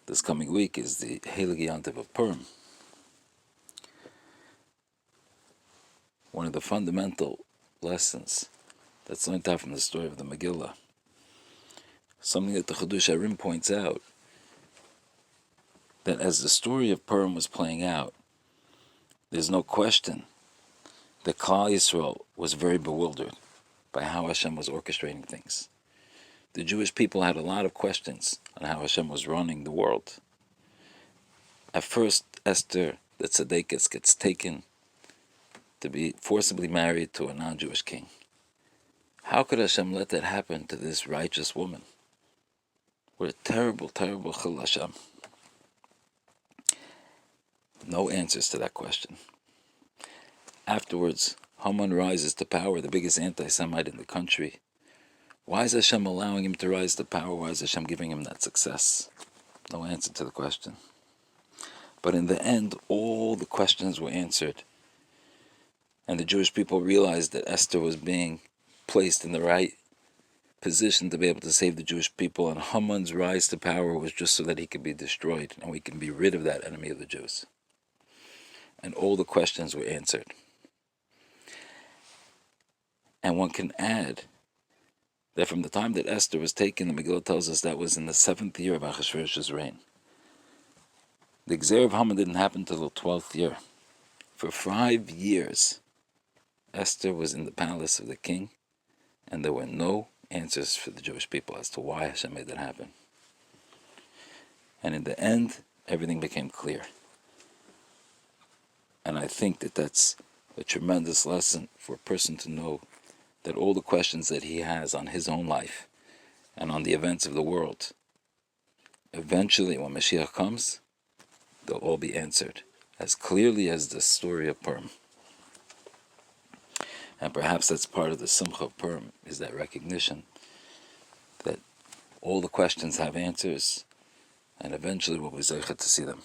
this coming week is the Heilige Yontiv of Purim. One of the fundamental lessons that's learned out from the story of the Megillah, something that the Chidushei HaRim points out, that as the story of Purim was playing out, there's no question that Klal Yisrael was very bewildered by how Hashem was orchestrating things. The Jewish people had a lot of questions on how Hashem was running the world. At first, Esther, the Tzaddikus, gets taken to be forcibly married to a non-Jewish king. How could Hashem let that happen to this righteous woman? What a terrible, terrible Chil Hashem. No answers to that question. Afterwards, Haman rises to power, the biggest anti-Semite in the country. Why is Hashem allowing him to rise to power? Why is Hashem giving him that success? No answer to the question. But in the end, all the questions were answered. And the Jewish people realized that Esther was being placed in the right position to be able to save the Jewish people, and Haman's rise to power was just so that he could be destroyed and we can be rid of that enemy of the Jews. And all the questions were answered. And one can add that from the time that Esther was taken, the Megillah tells us that was in the 7th year of Achashverosh's reign. The Gzer of Haman didn't happen until the 12th year. For 5 years, Esther was in the palace of the king, and there were no answers for the Jewish people as to why Hashem made that happen. And in the end, everything became clear. And I think that that's a tremendous lesson for a person to know that all the questions that he has on his own life and on the events of the world, eventually when Mashiach comes, they'll all be answered as clearly as the story of Purim. And perhaps that's part of the Simcha of Purim, is that recognition that all the questions have answers, and eventually we'll be zeichet to see them.